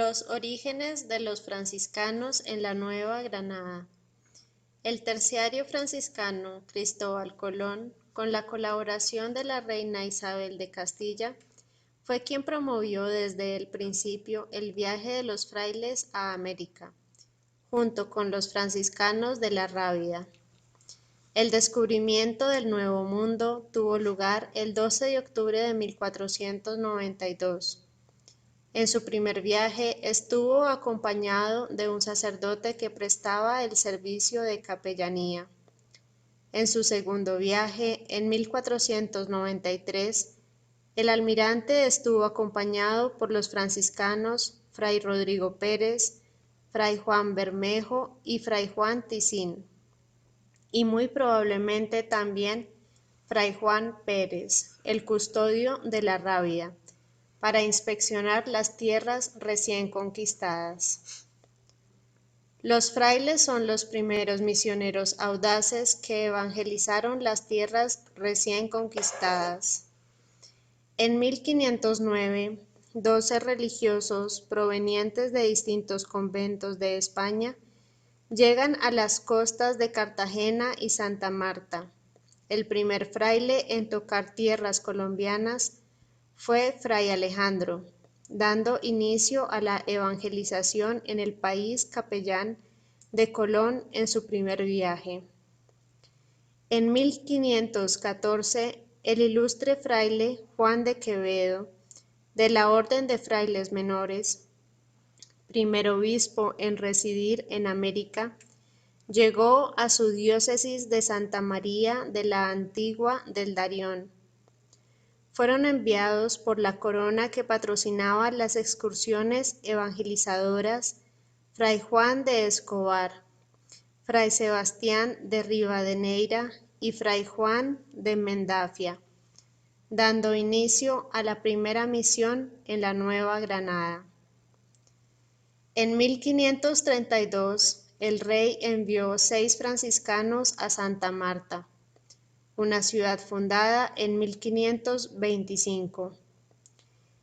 Los orígenes de los franciscanos en la Nueva Granada. El terciario franciscano Cristóbal Colón, con la colaboración de la reina Isabel de Castilla, fue quien promovió desde el principio el viaje de los frailes a América, junto con los franciscanos de la Rábida. El descubrimiento del Nuevo Mundo tuvo lugar el 12 de octubre de 1492. En su primer viaje estuvo acompañado de un sacerdote que prestaba el servicio de capellanía. En su segundo viaje, en 1493, el almirante estuvo acompañado por los franciscanos Fray Rodrigo Pérez, Fray Juan Bermejo y Fray Juan Ticín, y muy probablemente también Fray Juan Pérez, el custodio de la Rábida, para inspeccionar las tierras recién conquistadas. Los frailes son los primeros misioneros audaces que evangelizaron las tierras recién conquistadas. En 1509, 12 religiosos provenientes de distintos conventos de España llegan a las costas de Cartagena y Santa Marta. El primer fraile en tocar tierras colombianas fue Fray Alejandro, dando inicio a la evangelización en el país capellán de Colón en su primer viaje. En 1514, el ilustre fraile Juan de Quevedo, de la Orden de Frailes Menores, primer obispo en residir en América, llegó a su diócesis de Santa María de la Antigua del Darién. Fueron enviados por la corona que patrocinaba las excursiones evangelizadoras Fray Juan de Escobar, Fray Sebastián de Rivadeneira y Fray Juan de Mendafia, dando inicio a la primera misión en la Nueva Granada. En 1532, el rey envió 6 franciscanos a Santa Marta, una ciudad fundada en 1525,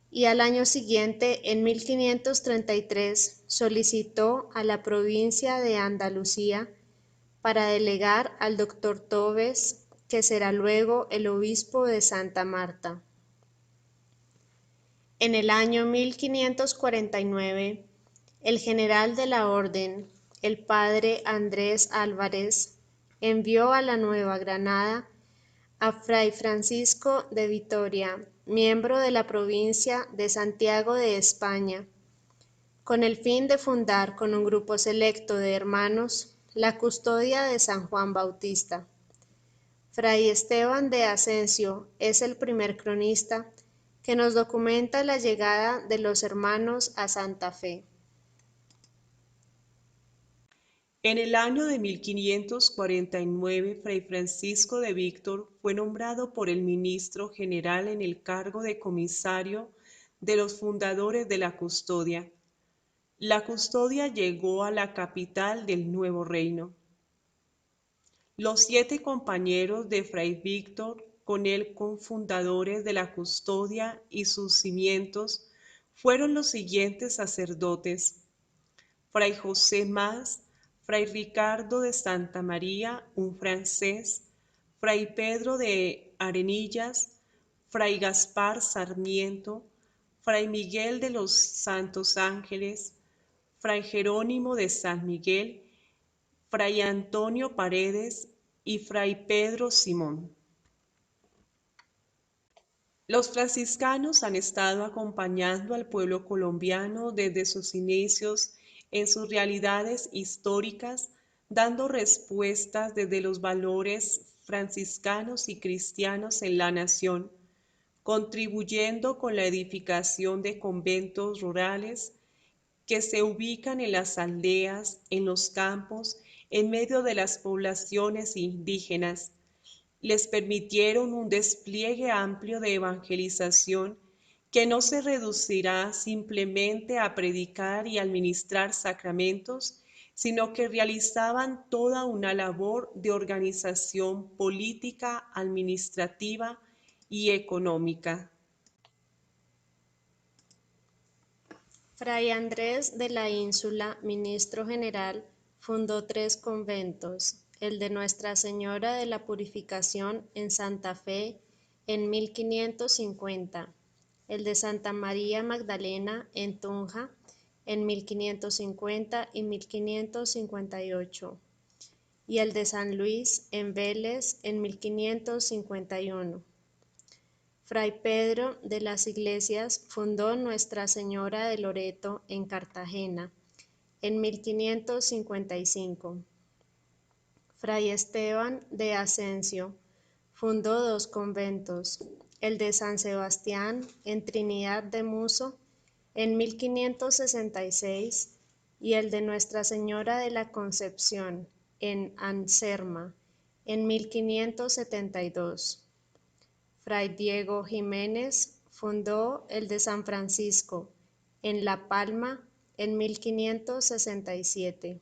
y al año siguiente, en 1533, solicitó a la provincia de Andalucía para delegar al doctor Tobes, que será luego el obispo de Santa Marta. En el año 1549, el general de la orden, el padre Andrés Álvarez, envió a la Nueva Granada a Fray Francisco de Vitoria, miembro de la provincia de Santiago de España, con el fin de fundar con un grupo selecto de hermanos la custodia de San Juan Bautista. Fray Esteban de Asensio es el primer cronista que nos documenta la llegada de los hermanos a Santa Fe. En el año de 1549, Fray Francisco de Víctor fue nombrado por el ministro general en el cargo de comisario de los fundadores de la custodia. La custodia llegó a la capital del nuevo reino. Los 7 compañeros de Fray Víctor, con él cofundadores de la custodia y sus cimientos, fueron los siguientes sacerdotes: Fray José Mas, Fray Ricardo de Santa María, un francés, Fray Pedro de Arenillas, Fray Gaspar Sarmiento, Fray Miguel de los Santos Ángeles, Fray Jerónimo de San Miguel, Fray Antonio Paredes y Fray Pedro Simón. Los franciscanos han estado acompañando al pueblo colombiano desde sus inicios en sus realidades históricas, dando respuestas desde los valores franciscanos y cristianos en la nación, contribuyendo con la edificación de conventos rurales que se ubican en las aldeas, en los campos, en medio de las poblaciones indígenas. Les permitieron un despliegue amplio de evangelización que no se reducirá simplemente a predicar y administrar sacramentos, sino que realizaban toda una labor de organización política, administrativa y económica. Fray Andrés de la Ínsula, ministro general, fundó 3 conventos: el de Nuestra Señora de la Purificación en Santa Fe en 1550, el de Santa María Magdalena en Tunja en 1550 y 1558, y el de San Luis en Vélez en 1551. Fray Pedro de las Iglesias fundó Nuestra Señora de Loreto en Cartagena en 1555. Fray Esteban de Asensio fundó 2 conventos, el de San Sebastián en Trinidad de Muso en 1566 y el de Nuestra Señora de la Concepción en Anserma en 1572. Fray Diego Jiménez fundó el de San Francisco en La Palma en 1567.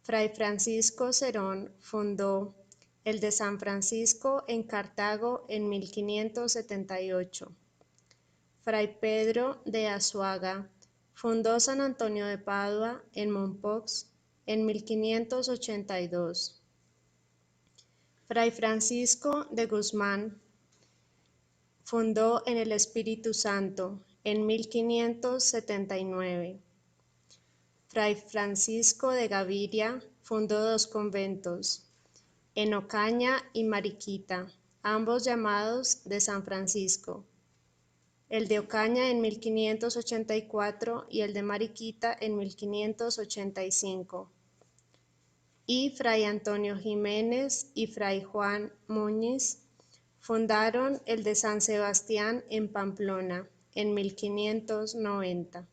Fray Francisco Cerón fundó el de San Francisco en Cartago en 1578. Fray Pedro de Azuaga fundó San Antonio de Padua en Mompox en 1582. Fray Francisco de Guzmán fundó en el Espíritu Santo en 1579. Fray Francisco de Gaviria fundó 2 conventos, en Ocaña y Mariquita, ambos llamados de San Francisco, el de Ocaña en 1584 y el de Mariquita en 1585. Y Fray Antonio Jiménez y Fray Juan Muñiz fundaron el de San Sebastián en Pamplona en 1590.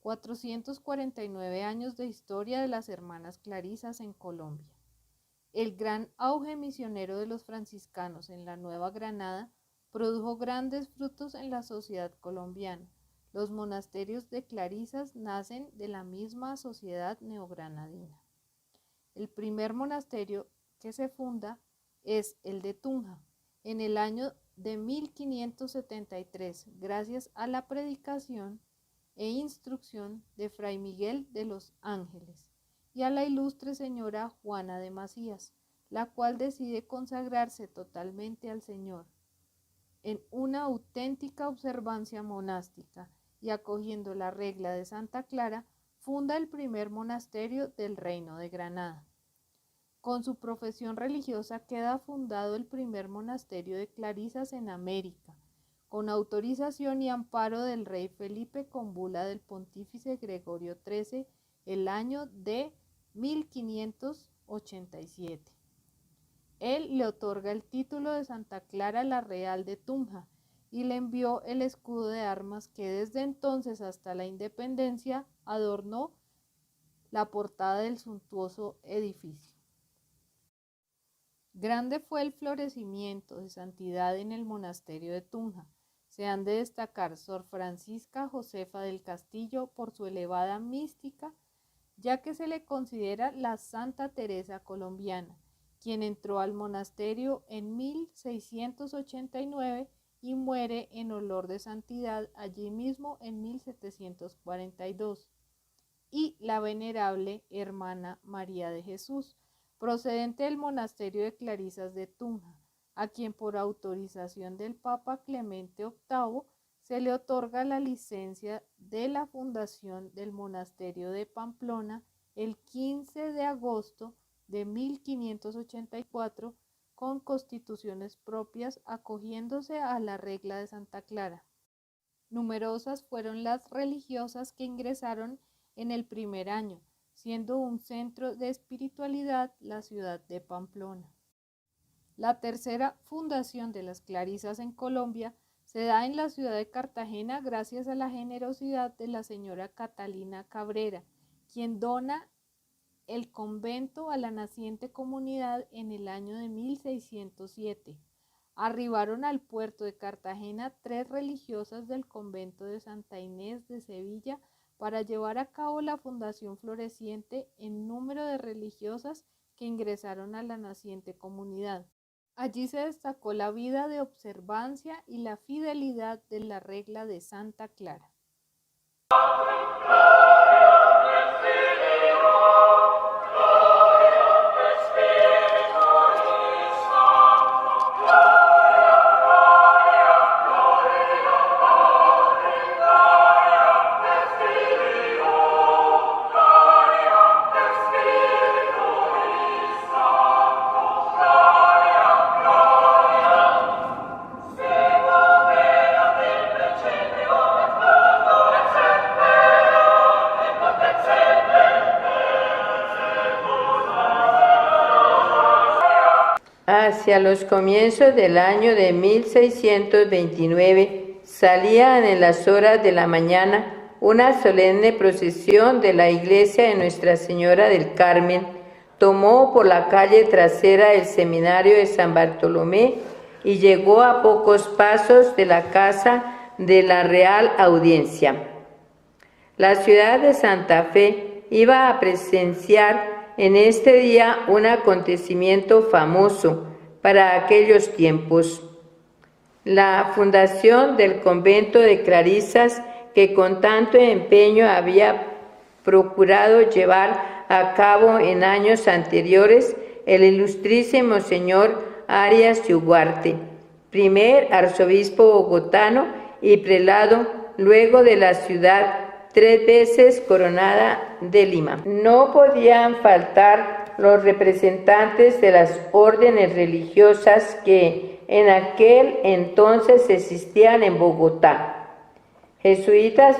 ...449 años de historia de las hermanas Clarisas en Colombia. El gran auge misionero de los franciscanos en la Nueva Granada produjo grandes frutos en la sociedad colombiana. Los monasterios de Clarisas nacen de la misma sociedad neogranadina. El primer monasterio que se funda es el de Tunja, en el año de 1573, gracias a la predicación e instrucción de Fray Miguel de los Ángeles y a la ilustre señora Juana de Macías, la cual decide consagrarse totalmente al Señor en una auténtica observancia monástica y acogiendo la regla de Santa Clara, funda el primer monasterio del Reino de Granada. Con su profesión religiosa queda fundado el primer monasterio de Clarisas en América, con autorización y amparo del rey Felipe con bula del pontífice Gregorio XIII el año de 1587. Él le otorga el título de Santa Clara la Real de Tunja y le envió el escudo de armas que desde entonces hasta la independencia adornó la portada del suntuoso edificio. Grande fue el florecimiento de santidad en el monasterio de Tunja. Se han de destacar Sor Francisca Josefa del Castillo por su elevada mística, ya que se le considera la Santa Teresa colombiana, quien entró al monasterio en 1689 y muere en olor de santidad allí mismo en 1742. Y la venerable hermana María de Jesús, procedente del monasterio de Clarisas de Tunja, a quien por autorización del Papa Clemente VIII se le otorga la licencia de la fundación del monasterio de Pamplona el 15 de agosto de 1584 con constituciones propias acogiéndose a la regla de Santa Clara. Numerosas fueron las religiosas que ingresaron en el primer año, siendo un centro de espiritualidad la ciudad de Pamplona. La tercera fundación de las Clarisas en Colombia se da en la ciudad de Cartagena gracias a la generosidad de la señora Catalina Cabrera, quien dona el convento a la naciente comunidad en el año de 1607. Arribaron al puerto de Cartagena 3 religiosas del convento de Santa Inés de Sevilla para llevar a cabo la fundación floreciente en número de religiosas que ingresaron a la naciente comunidad. Allí se destacó la vida de observancia y la fidelidad de la regla de Santa Clara. Hacia los comienzos del año de 1629 salían en las horas de la mañana una solemne procesión de la iglesia de Nuestra Señora del Carmen. Tomó por la calle trasera el seminario de San Bartolomé y llegó a pocos pasos de la casa de la Real Audiencia. La ciudad de Santa Fe iba a presenciar en este día un acontecimiento famoso para aquellos tiempos: la fundación del convento de Clarisas que con tanto empeño había procurado llevar a cabo en años anteriores el ilustrísimo señor Arias de Ugarte, primer arzobispo bogotano y prelado luego de la ciudad 3 veces coronada de Lima. No podían faltar los representantes de las órdenes religiosas que en aquel entonces existían en Bogotá: jesuitas,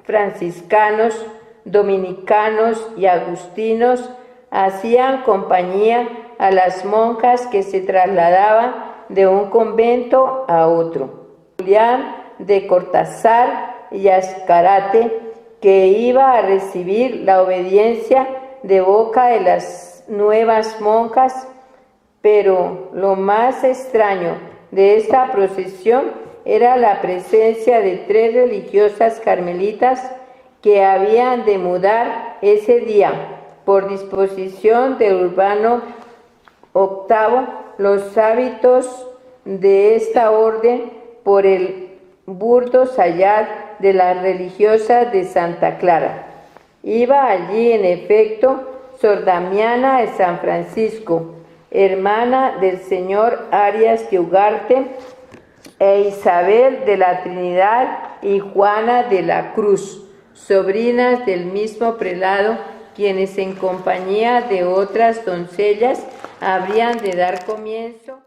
franciscanos, dominicanos y agustinos hacían compañía a las monjas que se trasladaban de un convento a otro. Julián de Cortázar y Azcárate, que iba a recibir la obediencia de boca de las nuevas monjas, pero lo más extraño de esta procesión era la presencia de 3 religiosas carmelitas que habían de mudar ese día, por disposición de Urbano VIII, los hábitos de esta orden por el burdo sayar de las religiosas de Santa Clara. Iba allí, en efecto, Sor Damiana de San Francisco, hermana del señor Arias de Ugarte, e Isabel de la Trinidad y Juana de la Cruz, sobrinas del mismo prelado, quienes en compañía de otras doncellas habrían de dar comienzo